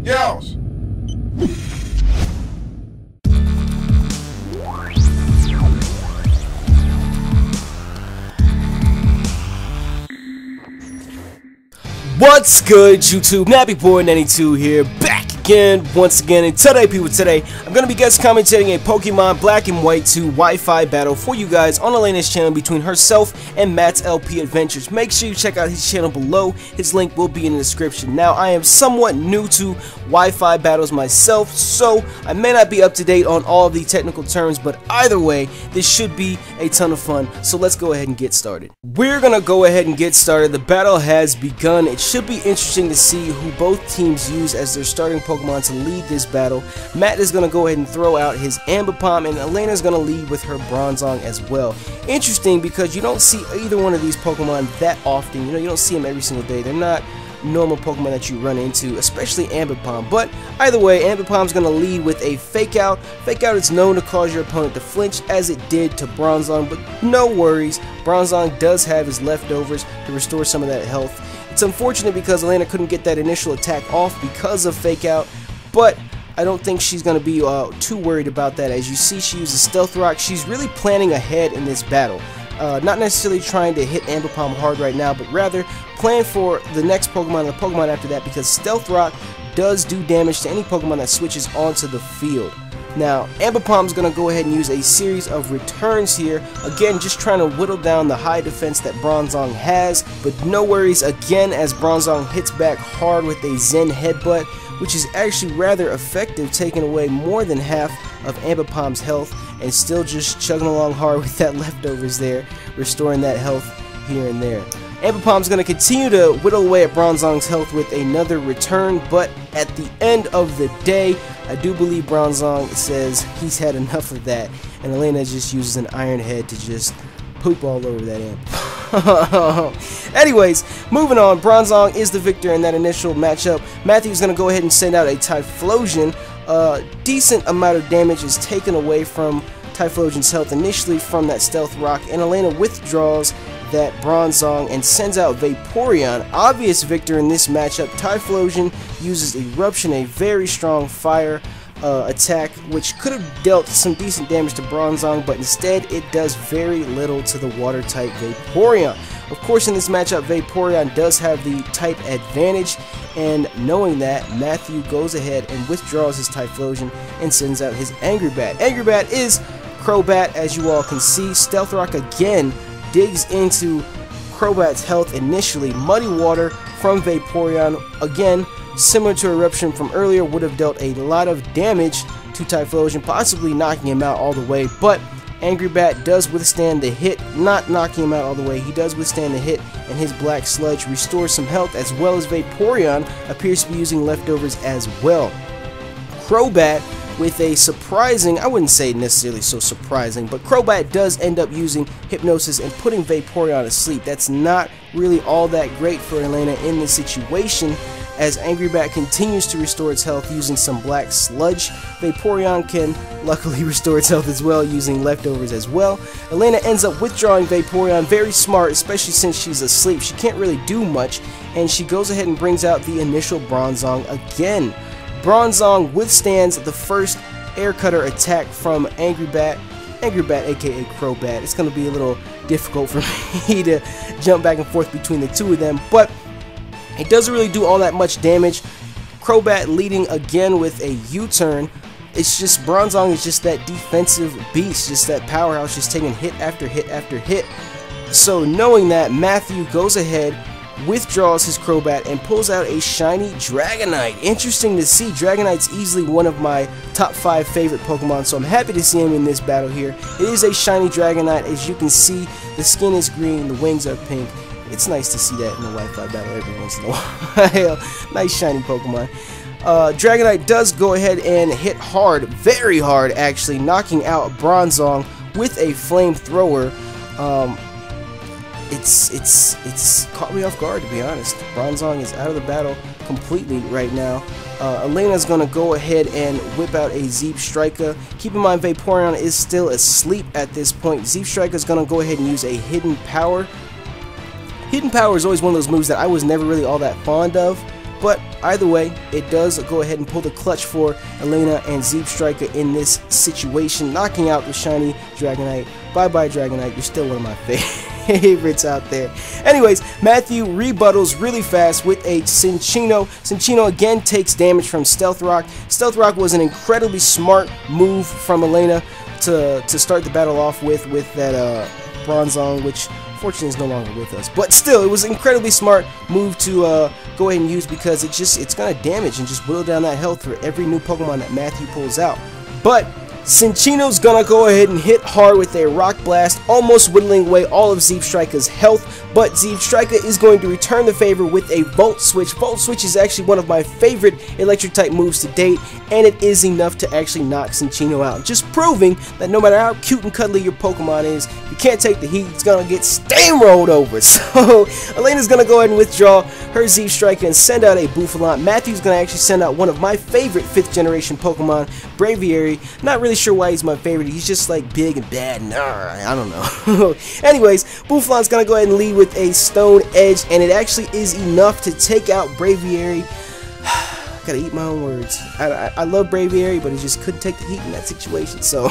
Yeousch! What's good, YouTube? NappyBoy92 here, back again, once again, and today, I'm going to be guest commentating a Pokemon Black and White 2 Wi-Fi battle for you guys on Elena's channel between herself and MattslpAdventures. Make sure you check out his channel below. His link will be in the description. Now, I am somewhat new to Wi-Fi battles myself, so I may not be up to date on all of the technical terms, but either way, this should be a ton of fun, so let's go ahead and get started. We're going to go ahead and get started. The battle has begun. It should be interesting to see who both teams use as their starting Pokemon to lead this battle. Matt is going to go ahead and throw out his Ambipom, and Elena is going to lead with her Bronzong as well. Interesting because you don't see either one of these Pokemon that often. You know, you don't see them every single day. They're not normal Pokemon that you run into, especially Ambipom. But either way, Ambipom's going to lead with a Fake Out. Fake Out is known to cause your opponent to flinch, as it did to Bronzong, but no worries. Bronzong does have his leftovers to restore some of that health. It's unfortunate because Elena couldn't get that initial attack off because of Fake Out, but I don't think she's going to be too worried about that. As you see, she uses Stealth Rock. She's really planning ahead in this battle. Not necessarily trying to hit Ambipom hard right now, but rather plan for the next Pokemon and the Pokemon after that, because Stealth Rock does do damage to any Pokemon that switches onto the field. Now, Ambipom's going to go ahead and use a series of returns here. Again, just trying to whittle down the high defense that Bronzong has, but no worries again as Bronzong hits back hard with a Zen Headbutt, which is actually rather effective, taking away more than half of Ambipom's health and still just chugging along hard with that leftovers there, restoring that health here and there. Ambipom's going to continue to whittle away at Bronzong's health with another return, but at the end of the day, I do believe Bronzong says he's had enough of that, and Elena just uses an Iron Head to just poop all over that Amp. Anyways, moving on, Bronzong is the victor in that initial matchup. Matthew's going to go ahead and send out a Typhlosion. Decent amount of damage is taken away from Typhlosion's health initially from that Stealth Rock, and Elena withdraws that Bronzong and sends out Vaporeon. Obvious victor in this matchup. Typhlosion uses Eruption, a very strong fire attack, which could have dealt some decent damage to Bronzong, but instead it does very little to the water type Vaporeon. Of course, in this matchup, Vaporeon does have the type advantage, and knowing that, Matthew goes ahead and withdraws his Typhlosion and sends out his Angry Bat. Angry Bat is Crobat, as you all can see. Stealth Rock again digs into Crobat's health initially. Muddy Water from Vaporeon, again, similar to Eruption from earlier, would have dealt a lot of damage to Typhlosion, possibly knocking him out all the way, but Angry Bat does withstand the hit, not knocking him out all the way. He does withstand the hit, and his Black Sludge restores some health, as well as Vaporeon appears to be using leftovers as well. Crobat, with a surprising, I wouldn't say necessarily so surprising, but Crobat does end up using Hypnosis and putting Vaporeon to sleep. That's not really all that great for Elena in this situation, as Angry Bat continues to restore its health using some Black Sludge. Vaporeon can luckily restore its health as well using leftovers as well. Elena ends up withdrawing Vaporeon, very smart, especially since she's asleep. She can't really do much, and she goes ahead and brings out the initial Bronzong again. Bronzong withstands the first Air Cutter attack from Angry Bat. Angry Bat, aka Crobat. It's going to be a little difficult for me to jump back and forth between the two of them, but it doesn't really do all that much damage. Crobat leading again with a U-turn. It's just, Bronzong is just that defensive beast, just that powerhouse, just taking hit after hit after hit. So knowing that, Matthew goes ahead, withdraws his Crobat, and pulls out a shiny Dragonite. Interesting to see. Dragonite's easily one of my top 5 favorite Pokemon, so I'm happy to see him in this battle here. It is a shiny Dragonite. As you can see, the skin is green, the wings are pink. It's nice to see that in the Wi-Fi battle every once in a while. Nice shiny Pokemon. Dragonite does go ahead and hit hard, very hard actually, knocking out Bronzong with a Flamethrower. It's caught me off guard, to be honest. Bronzong is out of the battle completely right now. Elena's gonna go ahead and whip out a Zeep Striker. Keep in mind, Vaporeon is still asleep at this point. Zeep Striker is gonna go ahead and use a Hidden Power. Hidden Power is always one of those moves that I was never really all that fond of, but either way, it does go ahead and pull the clutch for Elena and Yeousch Striker in this situation, knocking out the shiny Dragonite. Bye-bye, Dragonite, you're still one of my favorites out there. Anyways, Matthew rebuttals really fast with a Cinccino. Cinccino again takes damage from Stealth Rock. Stealth Rock was an incredibly smart move from Elena to start the battle off with that Bronzong, which fortunately is no longer with us. But still, it was an incredibly smart move to go ahead and use, because it's gonna damage and just whittle down that health for every new Pokemon that Matthew pulls out. But Cinccino's gonna go ahead and hit hard with a Rock Blast, almost whittling away all of Yeousch Striker's health, but Yeousch Striker is going to return the favor with a Volt Switch. Volt Switch is actually one of my favorite electric type moves to date, and it is enough to actually knock Cinccino out, just proving that no matter how cute and cuddly your Pokemon is, you can't take the heat, it's gonna get steamrolled over. So Elena's gonna go ahead and withdraw her Yeousch Striker and send out a Bouffalant. Matthew's gonna actually send out one of my favorite 5th generation Pokemon, Braviary. Not really sure why he's my favorite. He's just like big and bad and I don't know. Anyways, Bouffalant's gonna go ahead and lead with a Stone Edge, and it actually is enough to take out Braviary. Gotta eat my own words. I love Braviary, but he just couldn't take the heat in that situation. So,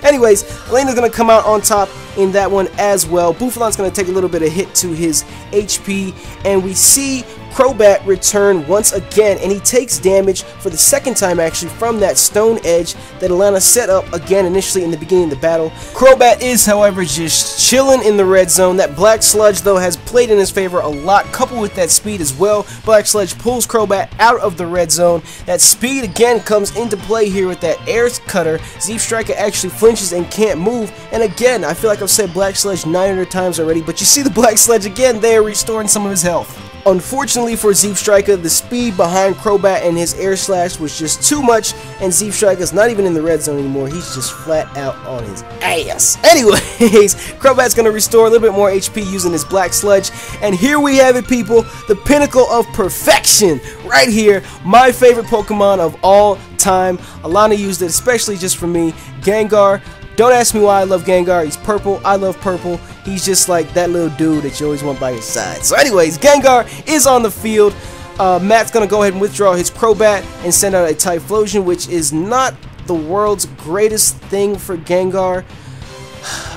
anyways, Elena's gonna come out on top in that one as well. Bouffalant's gonna take a little bit of hit to his HP, and we see Crobat return once again, and he takes damage for the second time actually from that Stone Edge that Elena set up again initially in the beginning of the battle. Crobat is, however, just chilling in the red zone. That Black Sludge, though, has played in his favor a lot, coupled with that speed as well. Black Sludge pulls Crobat out of the red zone. That speed again comes into play here with that Air Cutter. Yeousch Striker actually flinches and can't move, and again, I feel like I've said Black Sludge 900 times already, but you see the Black Sludge again there restoring some of his health. Unfortunately for Yeousch Striker, the speed behind Crobat and his Air Slash was just too much, and Yeousch Striker's not even in the red zone anymore. He's just flat out on his ass. Anyways, Crobat's going to restore a little bit more HP using his Black Sludge, and here we have it, people. The pinnacle of perfection right here. My favorite Pokemon of all time. Alana used it especially just for me. Gengar. Don't ask me why I love Gengar. He's purple. I love purple. He's just like that little dude that you always want by your side. So anyways, Gengar is on the field. Matt's going to go ahead and withdraw his Crobat and send out a Typhlosion, which is not the world's greatest thing for Gengar.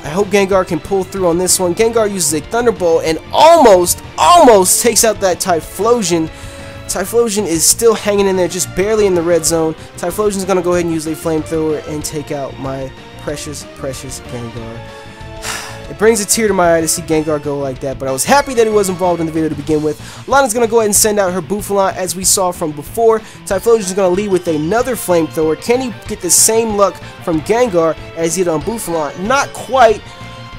I hope Gengar can pull through on this one. Gengar uses a Thunderbolt and almost takes out that Typhlosion. Typhlosion is still hanging in there, just barely in the red zone. Typhlosion's going to go ahead and use a Flamethrower and take out my precious Gengar. It brings a tear to my eye to see Gengar go like that, but I was happy that he was involved in the video to begin with. Lana's going to go ahead and send out her Bouffalant as we saw from before. Typhlosion's going to lead with another Flamethrower. Can he get the same luck from Gengar as he did on Bouffalant? Not quite.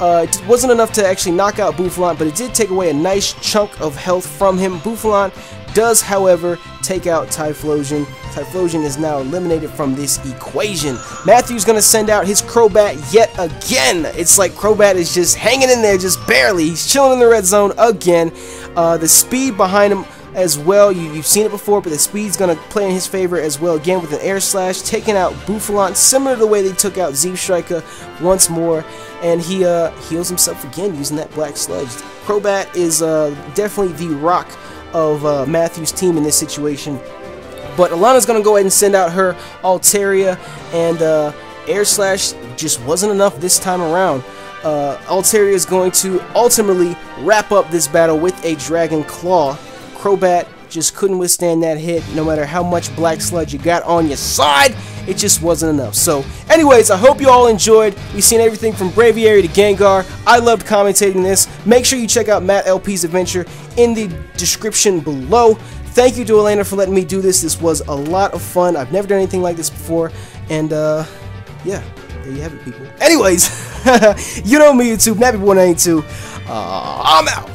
It wasn't enough to actually knock out Bouffalant, but it did take away a nice chunk of health from him. Bouffalant does, however, take out Typhlosion. Typhlosion is now eliminated from this equation. Matthew's going to send out his Crobat yet again. It's like Crobat is just hanging in there just barely. He's chilling in the red zone again. The speed behind him as well, you've seen it before, but the speed's going to play in his favor as well, again with an Air Slash, taking out Bouffalant, similar to the way they took out Yeousch Striker once more, and he heals himself again using that Black Sludge. Crobat is definitely the rock of Matthew's team in this situation, but Alana's going to go ahead and send out her Altaria, and Air Slash just wasn't enough this time around. Altaria is going to ultimately wrap up this battle with a Dragon Claw. Crobat just couldn't withstand that hit. No matter how much Black Sludge you got on your side, it just wasn't enough. So anyways, I hope you all enjoyed. We've seen everything from Braviary to Gengar. I loved commentating this. Make sure you check out Matt Adventure in the description below. Thank you to Elena for letting me do this. This was a lot of fun. I've never done anything like this before, and yeah, there you have it, people. Anyways, you know me, YouTube, Nappy192. I'm out.